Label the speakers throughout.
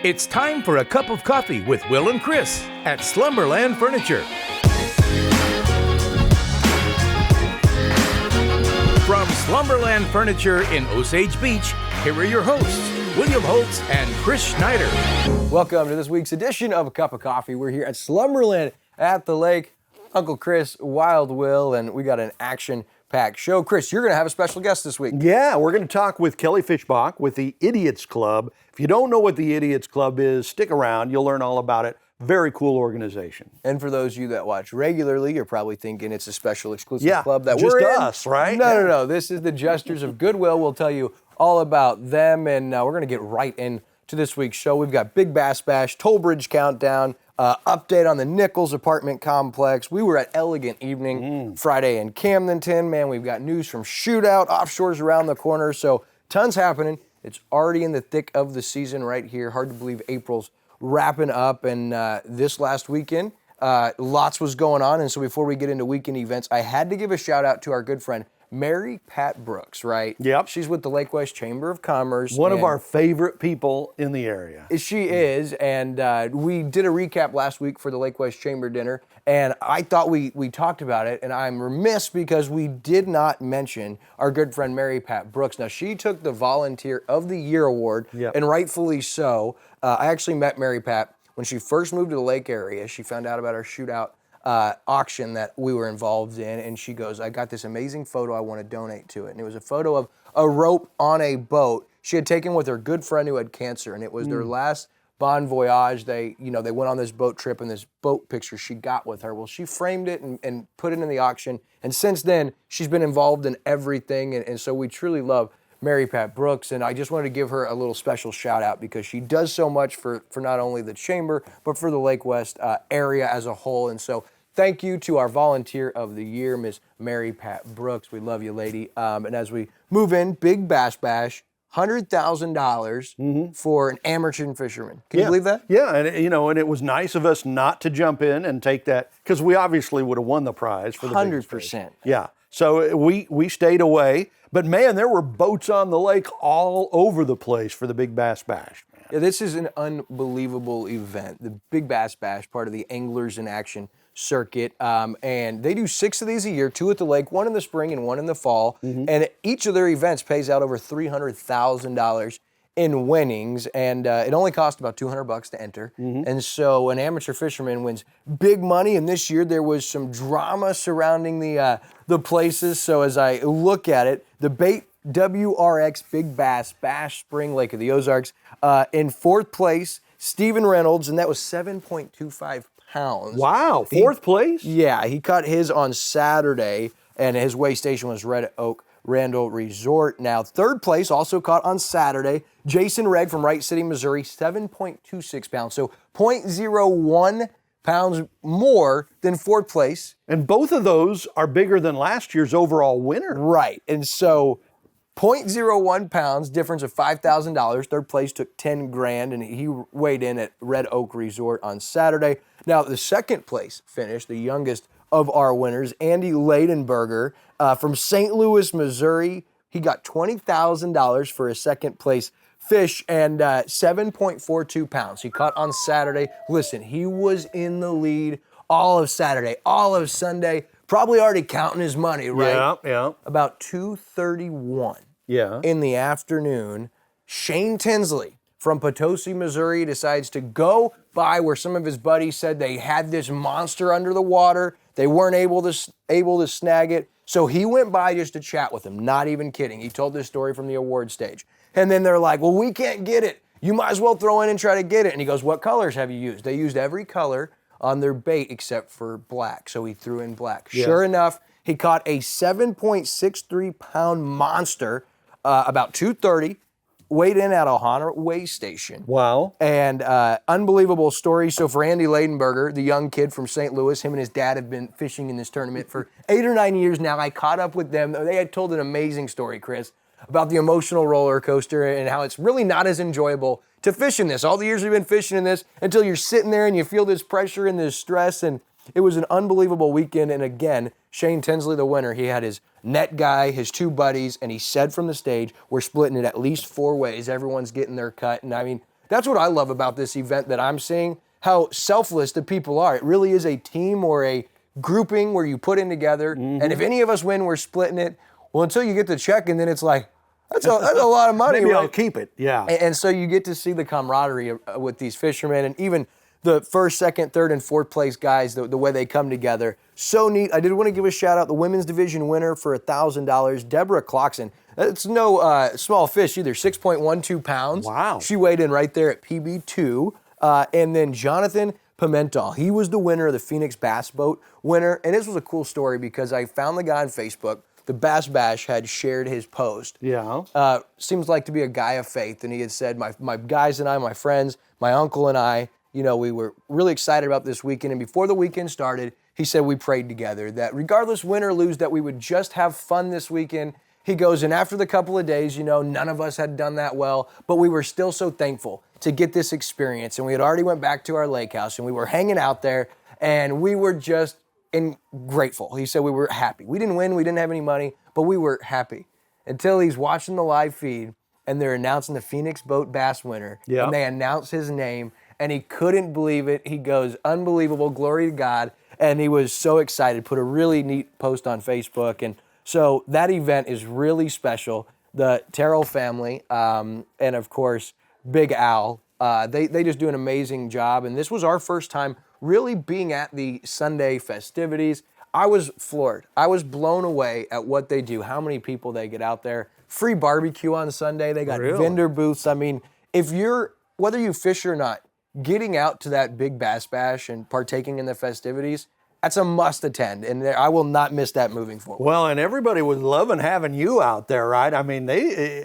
Speaker 1: It's time for a cup of coffee with Will and Chris at Slumberland Furniture. From Slumberland Furniture in Osage Beach, here are your hosts, William Holtz and Chris Schneider.
Speaker 2: Welcome to this week's edition of A Cup of Coffee. We're here at Slumberland at the lake. Uncle Chris, Wild Will, and we got an action-packed show. Chris, you're going to have a special guest this week.
Speaker 3: Yeah, we're going to talk with Kelly Fischbach with the Idiots Club. If you don't know what the Idiots Club is, stick around. You'll learn all about it. Very cool organization.
Speaker 2: And for those of you that watch regularly, you're probably thinking it's a special exclusive club that
Speaker 3: just
Speaker 2: we're in.
Speaker 3: us, right?
Speaker 2: No. This is the Jesters of Goodwill. We'll tell you all about them, and we're going to get right into this week's show. We've got Big Bass Bash, Toll Bridge Countdown, update on the Nichols apartment complex. We were at Elegant Evening Friday in Camdenton. Man, we've got news from Shootout. Offshore's around the corner, so tons happening. It's already in the thick of the season right here. Hard to believe April's wrapping up, and this last weekend, lots was going on. And so before we get into weekend events, I had to give a shout out to our good friend, Mary Pat Brooks, right?
Speaker 3: Yep.
Speaker 2: She's with the Lake West Chamber of Commerce.
Speaker 3: One of our favorite people in the area.
Speaker 2: She is, and we did a recap last week for the Lake West Chamber dinner, and I thought we talked about it, and I'm remiss because we did not mention our good friend Mary Pat Brooks. Now, she took the Volunteer of the Year award, and rightfully so. I actually met Mary Pat when she first moved to the lake area. She found out about our Shootout auction that we were involved in, and she goes, I got this amazing photo, I want to donate to it. And it was a photo of a rope on a boat she had taken with her good friend who had cancer, and it was their last bon voyage. They went on this boat trip, and this boat picture she got with her. Well, she framed it and put it in the auction, and since then, she's been involved in everything, and so we truly love Mary Pat Brooks, and I just wanted to give her a little special shout out because she does so much for not only the Chamber, but for the Lake West area as a whole. And so thank you to our Volunteer of the Year, Miss Mary Pat Brooks. We love you, lady. And as we move in, Big Bass Bash, $100,000 for an amateur fisherman. Can you believe that?
Speaker 3: Yeah, and it was nice of us not to jump in and take that, because we obviously would have won the prize for the
Speaker 2: 100%.
Speaker 3: Yeah, so we stayed away. But man, there were boats on the lake all over the place for the Big Bass Bash.
Speaker 2: Yeah, this is an unbelievable event. The Big Bass Bash, part of the Anglers in Action circuit, and they do 6 of these a year, 2 at the lake, 1 in the spring and 1 in the fall, and each of their events pays out over $300,000 in winnings, and it only costs about $200 to enter, and so an amateur fisherman wins big money. And this year there was some drama surrounding the places. So as I look at it, the Bait WRX Big Bass Bash Spring Lake of the Ozarks in 4th place, Stephen Reynolds, and that was 7.25 pounds.
Speaker 3: Wow, 4th place?
Speaker 2: Yeah, he caught his on Saturday, and his weigh station was Red Oak Randall Resort. Now, 3rd place, also caught on Saturday, Jason Regg from Wright City, Missouri, 7.26 pounds. So 0.01 pounds more than 4th place.
Speaker 3: And both of those are bigger than last year's overall winner.
Speaker 2: Right. And so 0.01 pounds, difference of $5,000. 3rd place took $10,000, and he weighed in at Red Oak Resort on Saturday. Now, the 2nd place finish, the youngest of our winners, Andy Ladenberger from St. Louis, Missouri. He got $20,000 for a 2nd place fish and 7.42 pounds. He caught on Saturday. Listen, he was in the lead all of Saturday, all of Sunday, probably already counting his money, right?
Speaker 3: Yeah.
Speaker 2: About 2:31 in the afternoon, Shane Tinsley from Potosi, Missouri decides to go by where some of his buddies said they had this monster under the water. They weren't able to snag it. So he went by just to chat with him, not even kidding. He told this story from the award stage. And then they're like, well, we can't get it. You might as well throw in and try to get it. And he goes, what colors have you used? They used every color on their bait except for black. So he threw in black. Yeah. Sure enough, he caught a 7.63 pound monster, about 2:30, weighed in at Ohana Way Station.
Speaker 3: Wow.
Speaker 2: And unbelievable story. So for Andy Ladenberger, the young kid from St. Louis, him and his dad have been fishing in this tournament for 8 or 9 years now. I caught up with them. They had told an amazing story, Chris, about the emotional roller coaster and how it's really not as enjoyable to fish in this. All the years we've been fishing in this until you're sitting there and you feel this pressure and this stress, and it was an unbelievable weekend. And again, Shane Tinsley, the winner, he had his net guy, his 2 buddies, and he said from the stage, we're splitting it at least 4 ways. Everyone's getting their cut. And I mean, that's what I love about this event that I'm seeing, how selfless the people are. It really is a team or a grouping where you put in together, and if any of us win, we're splitting it. Well, until you get the check, and then it's like, that's a lot of money.
Speaker 3: Maybe
Speaker 2: right?
Speaker 3: I'll keep it, yeah.
Speaker 2: And so you get to see the camaraderie with these fishermen, and even the first, second, third, and fourth place guys, the way they come together. So neat. I did want to give a shout out, the women's division winner for $1,000, Deborah Cloxon. It's no small fish either, 6.12 pounds.
Speaker 3: Wow.
Speaker 2: She weighed in right there at PB2. And then Jonathan Pimentel, he was the winner of the Phoenix Bass Boat winner. And this was a cool story because I found the guy on Facebook. The Bass Bash had shared his post.
Speaker 3: Yeah.
Speaker 2: Seems like to be a guy of faith. And he had said, my guys and I, my friends, my uncle and I, you know, we were really excited about this weekend. And before the weekend started, he said we prayed together that regardless win or lose, that we would just have fun this weekend. He goes, and after the couple of days, you know, none of us had done that well, but we were still so thankful to get this experience. And we had already went back to our lake house and we were hanging out there and we were just grateful. He said we were happy. We didn't win, we didn't have any money, but we were happy. Until he's watching the live feed and they're announcing the Phoenix Boat Bass winner.
Speaker 3: Yeah.
Speaker 2: And they announce his name and he couldn't believe it. He goes, unbelievable, glory to God. And he was so excited, put a really neat post on Facebook. And so that event is really special. The Terrell family, and of course, Big Al, they just do an amazing job. And this was our first time really being at the Sunday festivities. I was floored. I was blown away at what they do, how many people they get out there. Free barbecue on Sunday. They got vendor booths. I mean, whether you fish or not, getting out to that big Bass Bash and partaking in the festivities, that's a must attend, and I will not miss that moving forward.
Speaker 3: Well, and everybody was loving having you out there, right? I mean,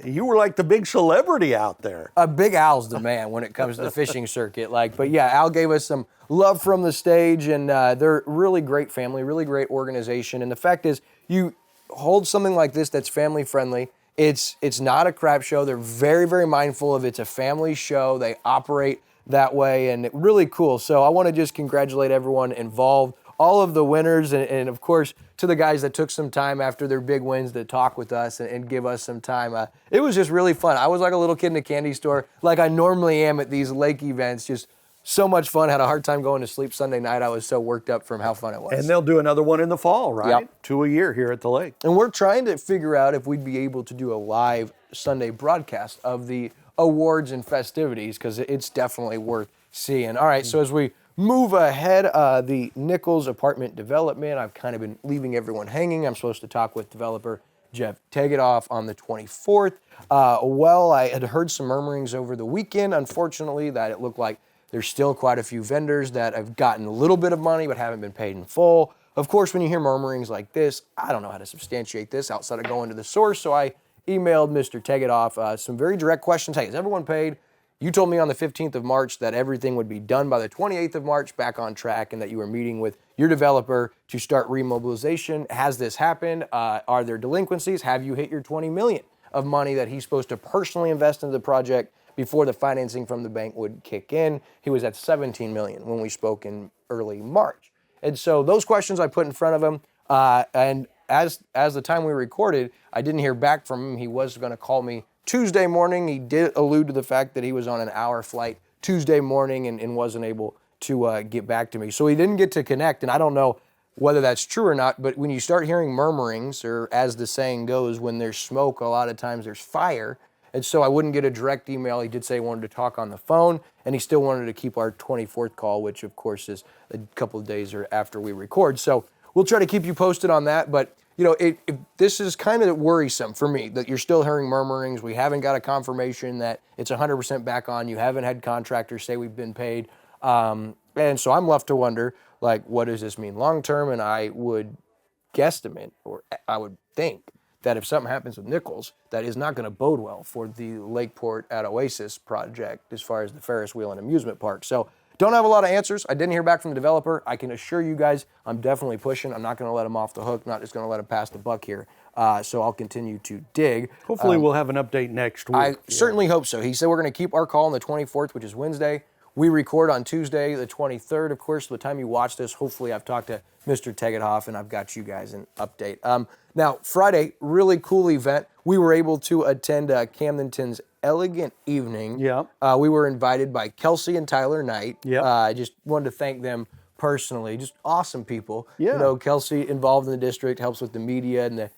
Speaker 3: you were like the big celebrity out there.
Speaker 2: Big Al's the man when it comes to the fishing circuit. But yeah, Al gave us some love from the stage, and they're really great family, really great organization. And the fact is, you hold something like this that's family friendly. It's not a crap show. They're very, very mindful of it's a family show. They operate that way, and really cool. So I want to just congratulate everyone involved, all of the winners, and of course, to the guys that took some time after their big wins to talk with us and give us some time. It was just really fun. I was like a little kid in a candy store, like I normally am at these lake events, just so much fun. Had a hard time going to sleep Sunday night. I was so worked up from how fun it was.
Speaker 3: And they'll do another one in the fall, right?
Speaker 2: Yep.
Speaker 3: 2 a year here at the lake.
Speaker 2: And we're trying to figure out if we'd be able to do a live Sunday broadcast of the awards and festivities, because it's definitely worth seeing. All right, so as we move ahead, the Nichols apartment development, I've kind of been leaving everyone hanging. I'm supposed to talk with developer Jeff Tegedoff on the 24th. I had heard some murmurings over the weekend, unfortunately, that it looked like there's still quite a few vendors that have gotten a little bit of money but haven't been paid in full. Of course, when you hear murmurings like this, I don't know how to substantiate this outside of going to the source, so I emailed Mr. Tegedoff some very direct questions. Hey, is everyone paid? You told me on the 15th of March that everything would be done by the 28th of March, back on track, and that you were meeting with your developer to start remobilization. Has this happened? Are there delinquencies? Have you hit your $20 million of money that he's supposed to personally invest into the project before the financing from the bank would kick in? He was at $17 million when we spoke in early March. And so those questions I put in front of him, and as the time we recorded, I didn't hear back from him. He was going to call me Tuesday morning. He did allude to the fact that he was on an hour flight Tuesday morning and wasn't able to get back to me. So he didn't get to connect, and I don't know whether that's true or not, but when you start hearing murmurings, or as the saying goes, when there's smoke, a lot of times there's fire. And so I wouldn't get a direct email. He did say he wanted to talk on the phone, and he still wanted to keep our 24th call, which of course is a couple of days after we record. So we'll try to keep you posted on that, but you know, this is kind of worrisome for me that you're still hearing murmurings. We haven't got a confirmation that it's 100% back on. You haven't had contractors say we've been paid. And so I'm left to wonder, like, what does this mean long term? And I would guesstimate, or I would think, that if something happens with Nichols, that is not going to bode well for the Lakeport at Oasis project as far as the Ferris wheel and amusement park. So don't have a lot of answers. I didn't hear back from the developer. I can assure you guys I'm definitely pushing. I'm not going to let him off the hook, not just going to let him pass the buck here. So I'll continue to dig.
Speaker 3: Hopefully we'll have an update next week.
Speaker 2: I certainly hope so. He said we're going to keep our call on the 24th, which is Wednesday. We record on Tuesday, the 23rd. Of course, by the time you watch this, hopefully I've talked to Mr. Tegedoff and I've got you guys an update. Now, Friday, really cool event. We were able to attend Camdenton's elegant evening.
Speaker 3: Yeah.
Speaker 2: We were invited by Kelsey and Tyler Knight.
Speaker 3: Yeah.
Speaker 2: I just wanted to thank them personally. Just awesome people.
Speaker 3: Yeah.
Speaker 2: You know, Kelsey involved in the district, helps with the media and the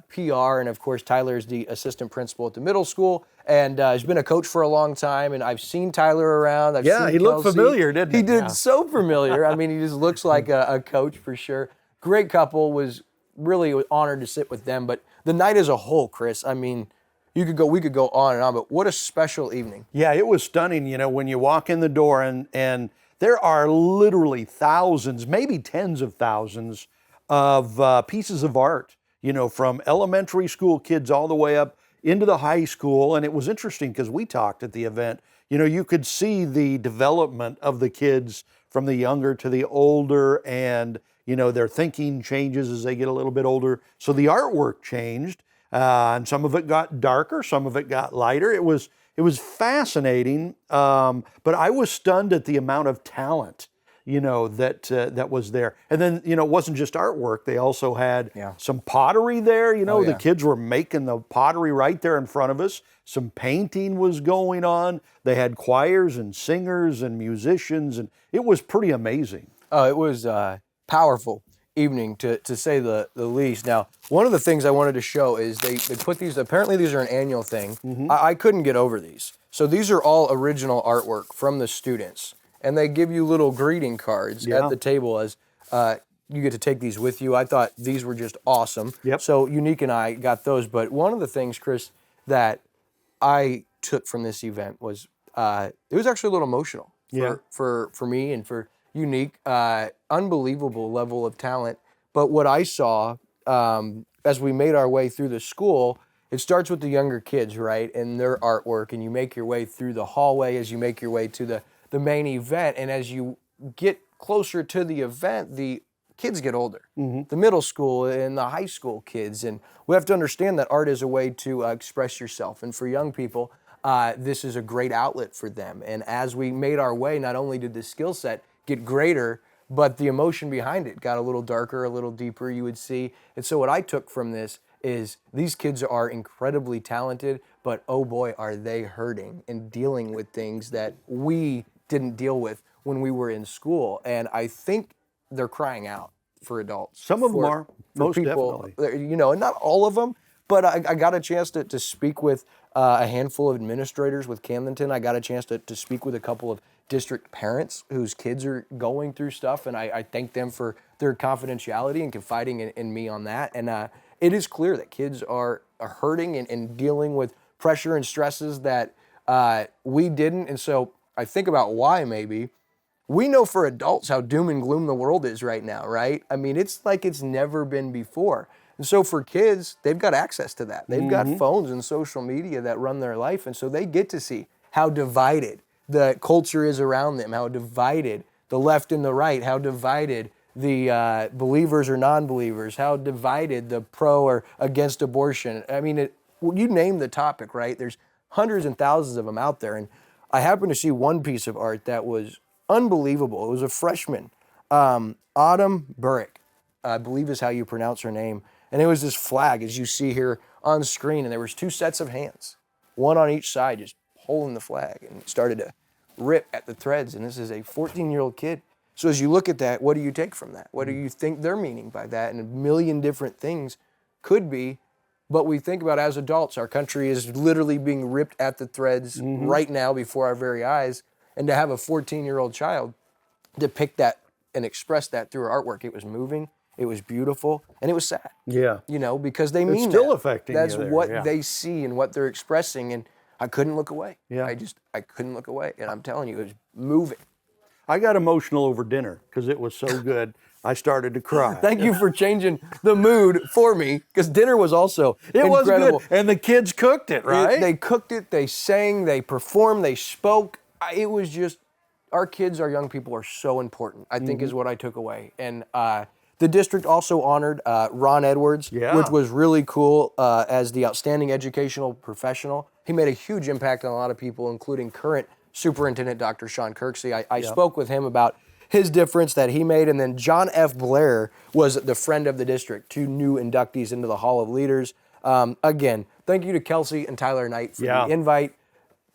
Speaker 2: PR, and of course Tyler is the assistant principal at the middle school, and has been a coach for a long time. And I've seen Tyler around. I've seen
Speaker 3: He looked
Speaker 2: Kelsey.
Speaker 3: familiar, didn't he?
Speaker 2: He did so familiar. I mean, he just looks like a coach for sure. Great couple. Was really honored to sit with them. But the night as a whole, Chris, I mean, we could go on and on, but what a special evening.
Speaker 3: Yeah, it was stunning, you know, when you walk in the door and there are literally thousands, maybe tens of thousands of pieces of art, you know, from elementary school kids all the way up into the high school. And it was interesting because we talked at the event, you know, you could see the development of the kids from the younger to the older, and, you know, their thinking changes as they get a little bit older. So the artwork changed. And some of it got darker, some of it got lighter. It was fascinating, but I was stunned at the amount of talent, you know, that was there. And then, you know, it wasn't just artwork. They also had some pottery there. You know, the kids were making the pottery right there in front of us. Some painting was going on. They had choirs and singers and musicians, and it was pretty amazing.
Speaker 2: Oh, it was powerful evening to say the least. Now, one of the things I wanted to show is they put these, apparently these are an annual thing. I couldn't get over these. So these are all original artwork from the students, and they give you little greeting cards at the table as you get to take these with you. I thought these were just awesome.
Speaker 3: Yep.
Speaker 2: So Unique and I got those, but one of the things, Chris, that I took from this event was it was actually a little emotional for me and for Unique, unbelievable level of talent. But what I saw as we made our way through the school, it starts with the younger kids, right, and their artwork, and you make your way through the hallway as you make your way to the main event. And as you get closer to the event, the kids get older, the middle school and the high school kids. And we have to understand that art is a way to express yourself. And for young people, this is a great outlet for them. And as we made our way, not only did the skill set get greater, but the emotion behind it got a little darker, a little deeper, you would see. And so what I took from this is these kids are incredibly talented, but oh boy, are they hurting and dealing with things that we didn't deal with when we were in school. And I think they're crying out for adults.
Speaker 3: Some of them are, most
Speaker 2: people,
Speaker 3: definitely.
Speaker 2: you know, and not all of them, but I got a chance to speak with a handful of administrators with Camdenton. I got a chance to speak with a couple of district parents whose kids are going through stuff, and I thank them for their confidentiality and confiding in me on that. And it is clear that kids are hurting and dealing with pressure and stresses that we didn't. And so I think about why maybe. We know for adults how doom and gloom the world is right now, right? I mean, it's like it's never been before. And so for kids, they've got access to that. They've got phones and social media that run their life, and so they get to see how divided the culture is around them, how divided the left and the right, how divided the believers or non-believers, how divided the pro or against abortion. I mean, you name the topic, right? There's hundreds and thousands of them out there. And I happened to see one piece of art that was unbelievable. It was a freshman, Autumn Burrick, I believe is how you pronounce her name. And it was this flag, as you see here on screen, and there was two sets of hands, one on each side, just holding the flag, and it started to rip at the threads. And this is a 14-year-old kid. So as you look at that, what do you take from that? What do you think they're meaning by that? And a million different things could be, but we think about as adults, our country is literally being ripped at the threads right now before our very eyes. And to have a 14-year-old child depict that and express that through her artwork, it was moving, it was beautiful, and it was sad.
Speaker 3: Yeah.
Speaker 2: You know, because they mean
Speaker 3: it's still
Speaker 2: that.
Speaker 3: affecting
Speaker 2: That's
Speaker 3: you there,
Speaker 2: what they see and what they're expressing, and I couldn't look away.
Speaker 3: Yeah.
Speaker 2: I couldn't look away, and I'm telling you, it was moving.
Speaker 3: I got emotional over dinner because it was so good. I started to cry.
Speaker 2: Thank you for changing the mood for me, because dinner was also incredible.
Speaker 3: Was good, and the kids cooked it, right?
Speaker 2: They cooked it, they sang, they performed, they spoke. It was just, our kids, our young people are so important, I think is what I took away. And the district also honored Ron Edwards, which was really cool as the outstanding educational professional. He made a huge impact on a lot of people, including current Superintendent Dr. Sean Kirksey. I spoke with him about his difference that he made. And then John F. Blair was the friend of the district, two new inductees into the Hall of Leaders. Again, thank you to Kelsey and Tyler Knight for the invite.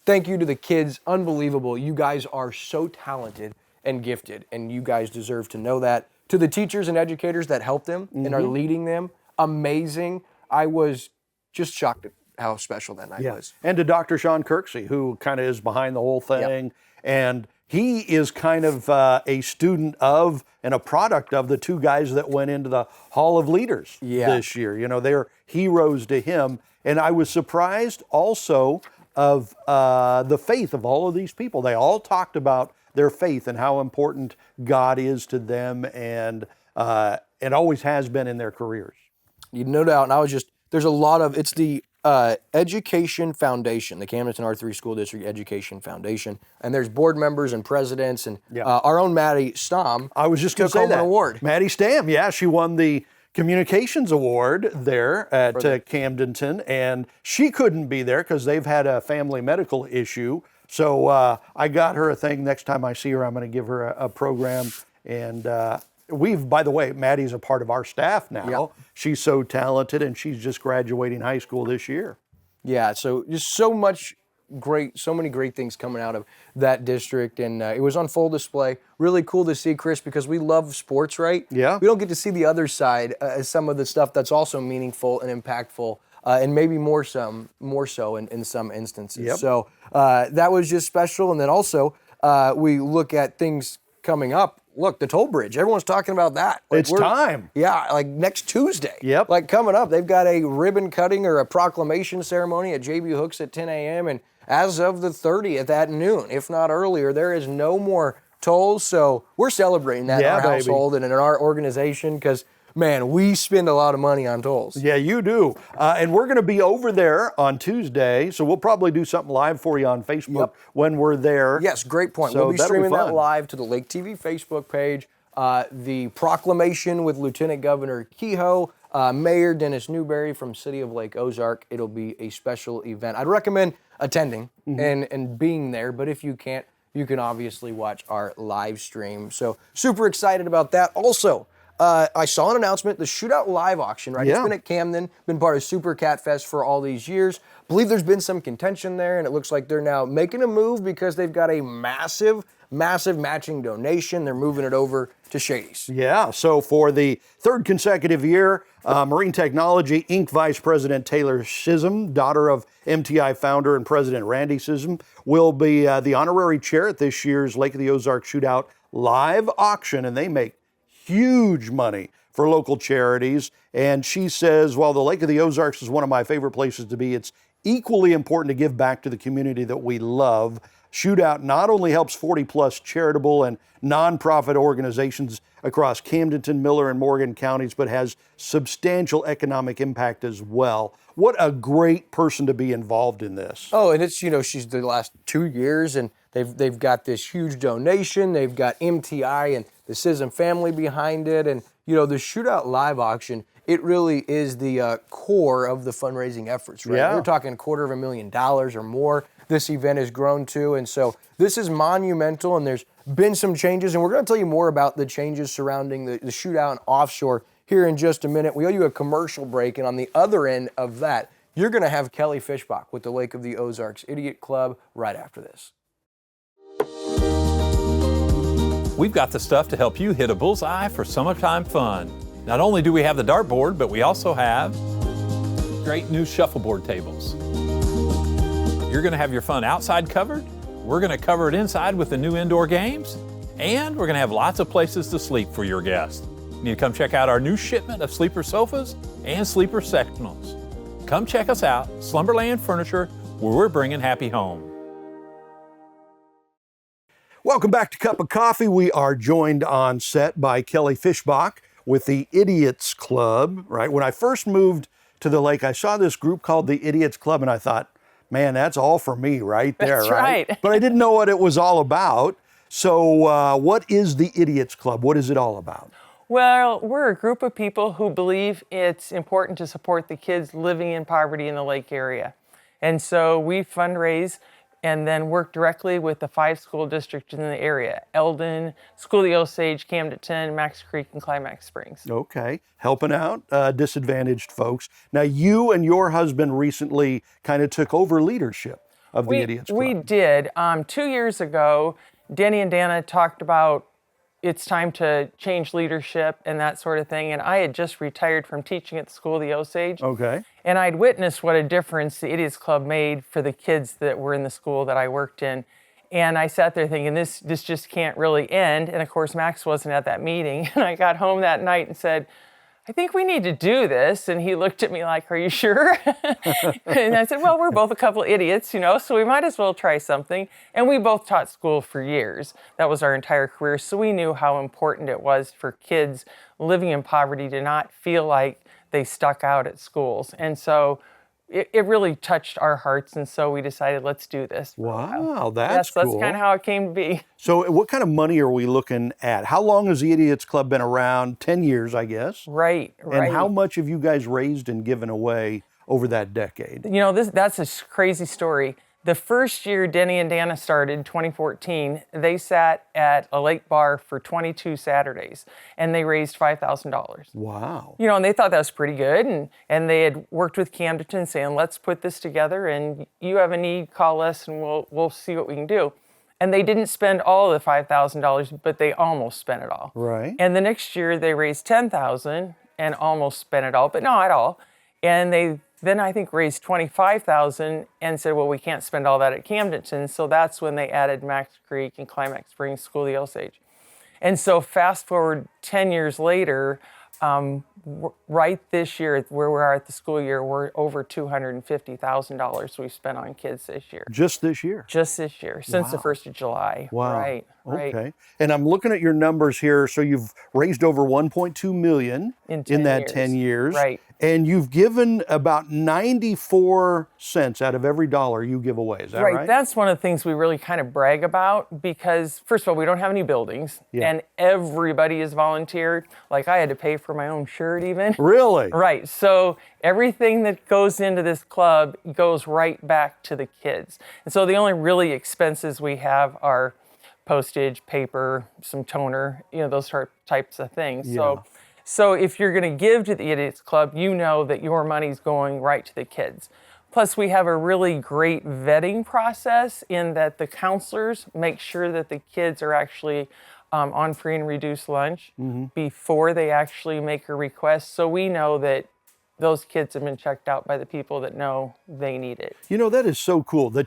Speaker 2: Thank you to the kids. Unbelievable. You guys are so talented and gifted, and you guys deserve to know that. To the teachers and educators that help them and are leading them, amazing. I was just shocked at how special that night was.
Speaker 3: And to Dr. Sean Kirksey, who kind of is behind the whole thing. And he is kind of a student of and a product of the two guys that went into the Hall of Leaders this year. You know, they're heroes to him. And I was surprised also of the faith of all of these people. They all talked about their faith and how important God is to them, and it always has been in their careers.
Speaker 2: No doubt. And there's a lot of, it's the Education Foundation, the Camdenton R3 School District Education Foundation. And there's board members and presidents, and our own Maddie Stamm.
Speaker 3: I was just going to say that.
Speaker 2: An award.
Speaker 3: Maddie Stamm, she won the Communications Award there at Camdenton, and she couldn't be there because they've had a family medical issue. So I got her a thing. Next time I see her, I'm going to give her a program. And by the way, Maddie's a part of our staff now.
Speaker 2: Yep.
Speaker 3: She's so talented, and she's just graduating high school this year.
Speaker 2: Yeah, so just so many great things coming out of that district, and it was on full display. Really cool to see, Chris, because we love sports, right?
Speaker 3: Yeah.
Speaker 2: We don't get to see the other side, some of the stuff that's also meaningful and impactful, and maybe more so in some instances.
Speaker 3: Yep.
Speaker 2: So that was just special, and then also we look at things coming up. Look, the toll bridge. Everyone's talking about that.
Speaker 3: It's time.
Speaker 2: Yeah, like next Tuesday.
Speaker 3: Yep.
Speaker 2: Like coming up, they've got a ribbon cutting or a proclamation ceremony at JB Hooks at 10 a.m. And as of the 30th at noon, if not earlier, there is no more tolls. So we're celebrating that in our household and in our organization because, man, we spend a lot of money on tolls.
Speaker 3: Yeah, you do. And we're going to be over there on Tuesday, so we'll probably do something live for you on Facebook when we're there.
Speaker 2: Yes, great point.
Speaker 3: So
Speaker 2: we'll be streaming that live to the Lake TV Facebook page. The proclamation with Lieutenant Governor Kehoe, Mayor Dennis Newberry from City of Lake Ozark. It'll be a special event. I'd recommend attending and being there, but if you can't, you can obviously watch our live stream. So super excited about that. Also, I saw an announcement, the Shootout live auction, right?
Speaker 3: Yeah.
Speaker 2: It's been at Camden, been part of Super Cat Fest for all these years. Believe there's been some contention there, and it looks like they're now making a move because they've got a massive matching donation. They're moving it over to Shady's.
Speaker 3: Yeah, so for the third consecutive year, Marine Technology Inc. Vice President Taylor Scism, daughter of MTI founder and President Randy Scism, will be the honorary chair at this year's Lake of the Ozarks Shootout live auction, and they make huge money for local charities. And she says, while the Lake of the Ozarks is one of my favorite places to be, it's equally important to give back to the community that we love. Shootout not only helps 40 plus charitable and nonprofit organizations across Camdenton, Miller, and Morgan counties, but has substantial economic impact as well. What a great person to be involved in this.
Speaker 2: Oh, and it's, she's the last 2 years, and they've got this huge donation. They've got MTI and the Scism family behind it. And, the Shootout live auction, it really is the core of the fundraising efforts, right?
Speaker 3: Yeah.
Speaker 2: We're talking $250,000 or more this event has grown to. And so this is monumental, and there's been some changes, and we're going to tell you more about the changes surrounding the Shootout and Offshore here in just a minute. We owe you a commercial break, and on the other end of that, you're going to have Kelly Fischbach with the Lake of the Ozarks Idiot Club right after this.
Speaker 4: We've got the stuff to help you hit a bullseye for summertime fun. Not only do we have the dartboard, but we also have great new shuffleboard tables. You're going to have your fun outside covered. We're going to cover it inside with the new indoor games. And we're going to have lots of places to sleep for your guests. You need to come check out our new shipment of sleeper sofas and sleeper sectionals. Come check us out, Slumberland Furniture, where we're bringing happy home.
Speaker 3: Welcome back to Cup of Coffee. We are joined on set by Kelly Fischbach with the Idiots Club, right? When I first moved to the lake, I saw this group called the Idiots Club, and I thought, man, that's all for me right there,
Speaker 5: That's right.
Speaker 3: But I didn't know what it was all about. So what is the Idiots Club? What is it all about?
Speaker 5: Well, we're a group of people who believe it's important to support the kids living in poverty in the lake area. And so we fundraise and then work directly with the 5 school districts in the area: Eldon, School of the Osage, Camdenton, Max Creek, and Climax Springs.
Speaker 3: Okay, helping out disadvantaged folks. Now, you and your husband recently kind of took over leadership of the Idiots Club.
Speaker 5: We did. 2 years ago, Denny and Dana talked about it's time to change leadership and that sort of thing. And I had just retired from teaching at the School of the Osage.
Speaker 3: Okay.
Speaker 5: And I'd witnessed what a difference the Idiots Club made for the kids that were in the school that I worked in. And I sat there thinking, this just can't really end. And of course, Max wasn't at that meeting. And I got home that night and said, I think we need to do this. And he looked at me like, are you sure? And I said, well, we're both a couple idiots, so we might as well try something. And we both taught school for years. That was our entire career. So we knew how important it was for kids living in poverty to not feel like they stuck out at schools. And so it really touched our hearts, and so we decided, let's do this.
Speaker 3: Wow, that's
Speaker 5: cool.
Speaker 3: cool.
Speaker 5: That's kind of how it came to be.
Speaker 3: So what kind of money are we looking at? How long has the Idiots Club been around? 10 years, I guess.
Speaker 5: Right.
Speaker 3: And how much have you guys raised and given away over that decade?
Speaker 5: That's a crazy story. The first year Denny and Dana started, 2014, they sat at a lake bar for 22 Saturdays, and they raised $5,000.
Speaker 3: Wow.
Speaker 5: And they thought that was pretty good, and they had worked with Camdenton saying, let's put this together, and you have a need, call us, and we'll see what we can do. And they didn't spend all of the $5,000, but they almost spent it all.
Speaker 3: Right.
Speaker 5: And the next year they raised $10,000 and almost spent it all, but not all. And they then I think raised $25,000 and said, well, we can't spend all that at Camdenton. So that's when they added Max Creek and Climax Springs, School of the Osage. And so fast forward 10 years later, right this year, where we're at the school year, we're over $250,000 we've spent on kids this year.
Speaker 3: Just this year?
Speaker 5: Just this year, since the 1st of July.
Speaker 3: Wow.
Speaker 5: Right.
Speaker 3: Okay. And I'm looking at your numbers here. So you've raised over $1.2 million in that 10 years.
Speaker 5: Right.
Speaker 3: And you've given about 94 cents out of every dollar you give away. Is that right?
Speaker 5: That's one of the things we really kind of brag about because, first of all, we don't have any buildings and everybody is volunteered. Like I had to pay for my own shirt even.
Speaker 3: Really?
Speaker 5: Right. So everything that goes into this club goes right back to the kids. And so the only really expenses we have are postage, paper, some toner, those types of things.
Speaker 3: Yeah.
Speaker 5: So if you're going to give to the Idiots Club, you know that your money's going right to the kids. Plus, we have a really great vetting process in that the counselors make sure that the kids are actually on free and reduced lunch before they actually make a request. So we know that those kids have been checked out by the people that know they need it.
Speaker 3: That is so cool that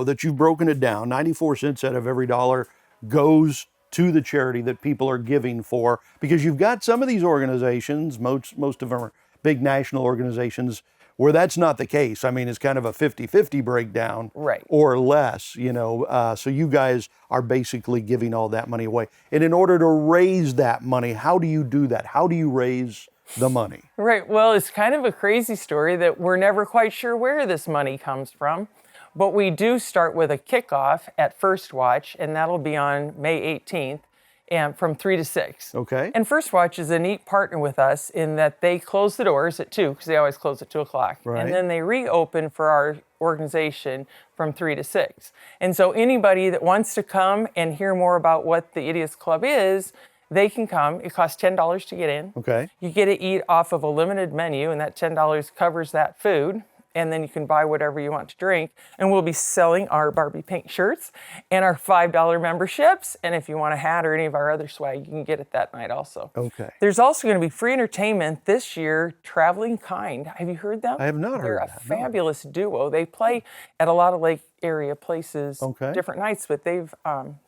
Speaker 3: that you've broken it down. 94 cents out of every dollar goes to the charity that people are giving for, because you've got some of these organizations, most of them are big national organizations, where that's not the case. I mean, it's kind of a 50-50 breakdown or less, so you guys are basically giving all that money away. And in order to raise that money, how do you do that? How do you raise the money?
Speaker 5: Right, well, it's kind of a crazy story that we're never quite sure where this money comes from. But we do start with a kickoff at First Watch, and that'll be on May 18th, and from 3 to 6.
Speaker 3: Okay.
Speaker 5: And First Watch is a neat partner with us in that they close the doors at 2, because they always close at 2 o'clock.
Speaker 3: Right.
Speaker 5: And then they reopen for our organization from 3 to 6. And so anybody that wants to come and hear more about what the Idiots Club is, they can come. It costs $10 to get in.
Speaker 3: Okay.
Speaker 5: You get to eat off of a limited menu, and that $10 covers that food. And then you can buy whatever you want to drink. And we'll be selling our Barbie pink shirts and our $5 memberships. And if you want a hat or any of our other swag, you can get it that night also.
Speaker 3: Okay.
Speaker 5: There's also going to be free entertainment this year, Traveling Kind. Have you heard them?
Speaker 3: I have not heard
Speaker 5: They're
Speaker 3: that.
Speaker 5: a fabulous duo. They play at a lot of lake area places different nights, but they've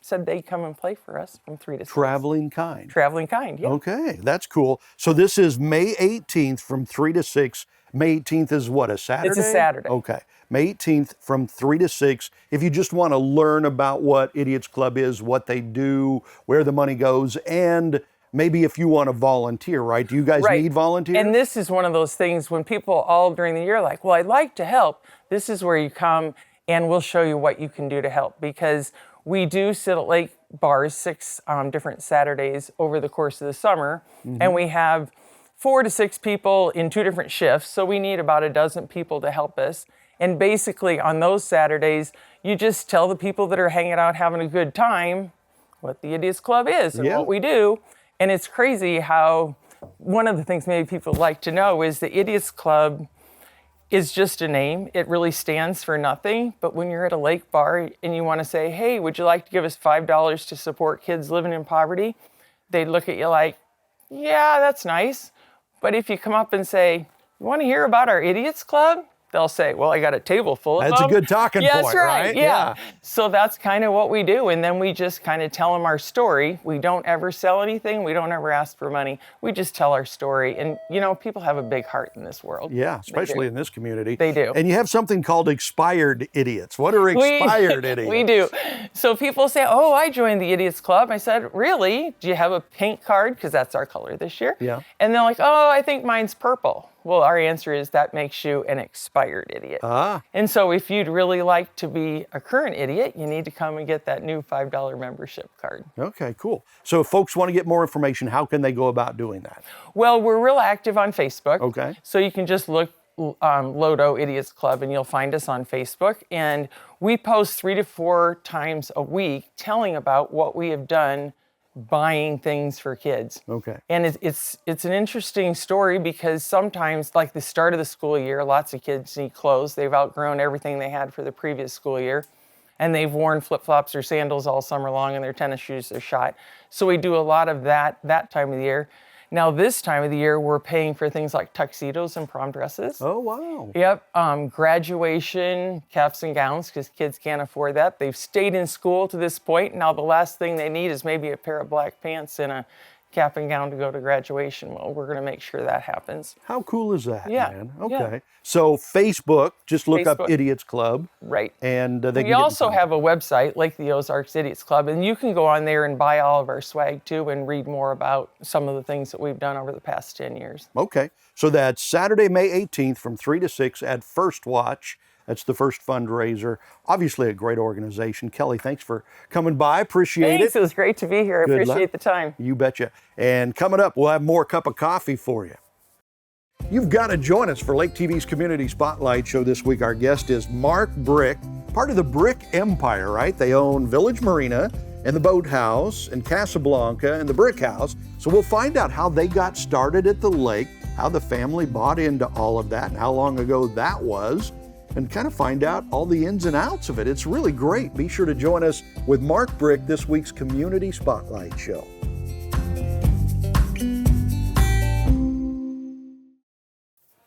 Speaker 5: said they come and play for us from 3 to 6.
Speaker 3: Traveling Kind.
Speaker 5: Traveling Kind, yeah.
Speaker 3: Okay, that's cool. So this is May 18th from 3 to 6. May 18th is what, a Saturday?
Speaker 5: It's a Saturday.
Speaker 3: Okay. May 18th from 3 to 6. If you just want to learn about what Idiots Club is, what they do, where the money goes, and maybe if you want to volunteer, right? Do you guys need volunteers?
Speaker 5: And this is one of those things when people all during the year are like, well, I'd like to help. This is where you come and we'll show you what you can do to help, because we do sit at lake bars 6 different Saturdays over the course of the summer, and we have 4 to 6 people in 2 different shifts, so we need about a dozen people to help us. And basically on those Saturdays, you just tell the people that are hanging out having a good time what the Idiots Club is and what we do. And it's crazy how one of the things maybe people like to know is the Idiots Club is just a name. It really stands for nothing. But when you're at a lake bar and you want to say, hey, would you like to give us $5 to support kids living in poverty? They'd look at you like, yeah, that's nice. But if you come up and say, you want to hear about our Idiots Club? They'll say, well, I got a table full of them.
Speaker 3: That's a good talking point,
Speaker 5: that's right?
Speaker 3: Yeah.
Speaker 5: So that's kind of what we do. And then we just kind of tell them our story. We don't ever sell anything. We don't ever ask for money. We just tell our story. And, you know, people have a big heart in this world.
Speaker 3: Yeah, especially in this community.
Speaker 5: They do.
Speaker 3: And you have something called Expired Idiots. What are expired idiots?
Speaker 5: We do. So people say, oh, I joined the Idiots Club. I said, really? Do you have a pink card? Because that's our color this year.
Speaker 3: Yeah.
Speaker 5: And they're like, oh, I think mine's purple. Well, our answer is that makes you an expired idiot. And so if you'd really like to be a current idiot, you need to come and get that new $5 membership card.
Speaker 3: Okay, cool. So if folks want to get more information, how can they go about doing that?
Speaker 5: Well, we're real active on Facebook.
Speaker 3: Okay.
Speaker 5: So you can just look Lodo Idiots Club and you'll find us on Facebook. And we post 3 to 4 times a week telling about what we have done buying things for kids.
Speaker 3: Okay.
Speaker 5: And it's an interesting story because sometimes, like the start of the school year, lots of kids need clothes. They've outgrown everything they had for the previous school year. And they've worn flip-flops or sandals all summer long and their tennis shoes are shot. So we do a lot of that time of the year. Now this time of the year, we're paying for things like tuxedos and prom dresses.
Speaker 3: Oh, wow.
Speaker 5: Yep, graduation, caps and gowns, because kids can't afford that. They've stayed in school to this point. Now the last thing they need is maybe a pair of black pants and a cap and gown to go to graduation. Well, we're going to make sure that happens.
Speaker 3: How cool is that,
Speaker 5: Yeah,
Speaker 3: man? Okay.
Speaker 5: yeah.
Speaker 3: So Facebook, just look up
Speaker 5: Facebook.
Speaker 3: Idiots Club.
Speaker 5: Right.
Speaker 3: And they can
Speaker 5: We
Speaker 3: get
Speaker 5: also
Speaker 3: information.
Speaker 5: have a website, like the Ozarks Idiots Club, and you can go on there and buy all of our swag too and read more about some of the things that we've done over the past 10 years.
Speaker 3: Okay. So that's Saturday, May 18th from 3 to 6 at First Watch. That's the first fundraiser. Obviously a great organization. Kelly, thanks for coming by. Appreciate
Speaker 5: Thanks,
Speaker 3: it.
Speaker 5: it was great to be here. I
Speaker 3: Good
Speaker 5: appreciate
Speaker 3: luck.
Speaker 5: the time.
Speaker 3: You betcha. And coming up, we'll have more cup of coffee for you. You've got to join us for Lake TV's Community Spotlight Show this week. Our guest is Mark Brick, part of the Brick Empire, right? They own Village Marina and the Boathouse and Casablanca and the Brick House. So we'll find out how they got started at the lake, how the family bought into all of that, and how long ago that was, and kind of find out all the ins and outs of it. It's really great. Be sure to join us with Mark Brick this week's Community Spotlight Show.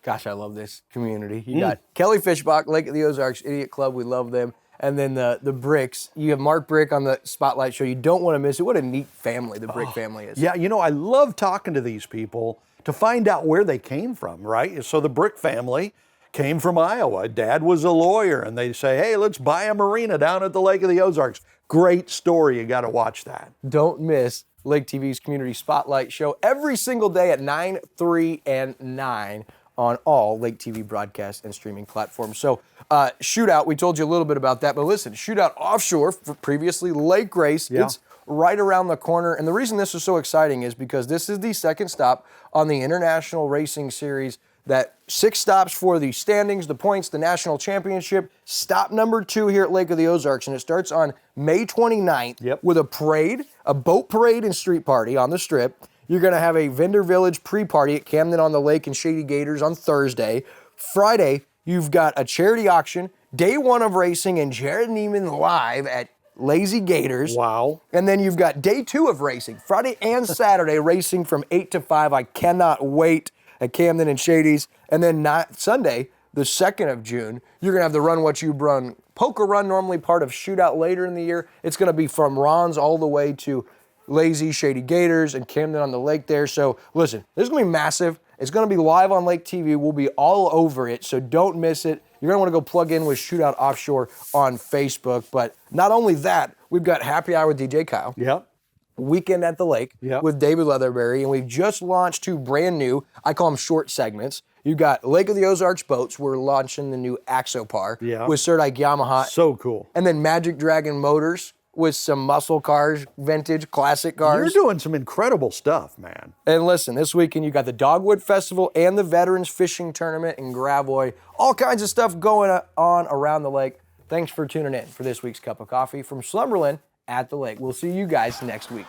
Speaker 2: Gosh, I love this community. You got Kelly Fischbach, Lake of the Ozarks Idiot Club. We love them. And then the Bricks. You have Mark Brick on the Spotlight Show. You don't want to miss it. What a neat family the Brick family is.
Speaker 3: Yeah, you know, I love talking to these people to find out where they came from, right? So the Brick family came from Iowa. Dad was a lawyer, and they say, hey, let's buy a marina down at the Lake of the Ozarks. Great story. You got to watch that.
Speaker 2: Don't miss Lake TV's Community Spotlight Show every single day at 9, 3, and 9 on all Lake TV broadcast and streaming platforms. So Shootout, we told you a little bit about that, but listen, Shootout Offshore, for previously Lake Grace, it's right around the corner. And the reason this is so exciting is because this is the second stop on the International Racing Series. That 6 stops for the standings, the points, the national championship. Stop number 2 here at Lake of the Ozarks, and it starts on May 29th with a parade, a boat parade and street party on the Strip. You're going to have a vendor village pre-party at Camden on the Lake and Shady Gators on Thursday. Friday, you've got a charity auction, day 1 of racing, and Jared Neiman live at Lazy Gators.
Speaker 3: Wow.
Speaker 2: And then you've got day 2 of racing, Friday and Saturday, racing from 8 to 5. I cannot wait at Camden and Shady's. And then Sunday, the 2nd of June, you're going to have the Run What You Brung poker run, normally part of Shootout later in the year. It's going to be from Ron's all the way to Lazy, Shady Gators, and Camden on the lake there. So listen, this is going to be massive. It's going to be live on Lake TV. We'll be all over it, so don't miss it. You're going to want to go plug in with Shootout Offshore on Facebook. But not only that, we've got Happy Hour with DJ Kyle.
Speaker 3: Yep.
Speaker 2: Weekend at the Lake with David Leatherberry, and we've just launched 2 brand new, I call them short segments. You've got Lake of the Ozarks Boats. We're launching the new Axopar with Certike Yamaha.
Speaker 3: So cool.
Speaker 2: And then Magic Dragon Motors with some muscle cars, vintage, classic cars.
Speaker 3: You're doing some incredible stuff, man.
Speaker 2: And listen, this weekend you got the Dogwood Festival and the Veterans Fishing Tournament in Gravois. All kinds of stuff going on around the lake. Thanks for tuning in for this week's Cup of Coffee from Slumberland at the Lake. We'll see you guys next week.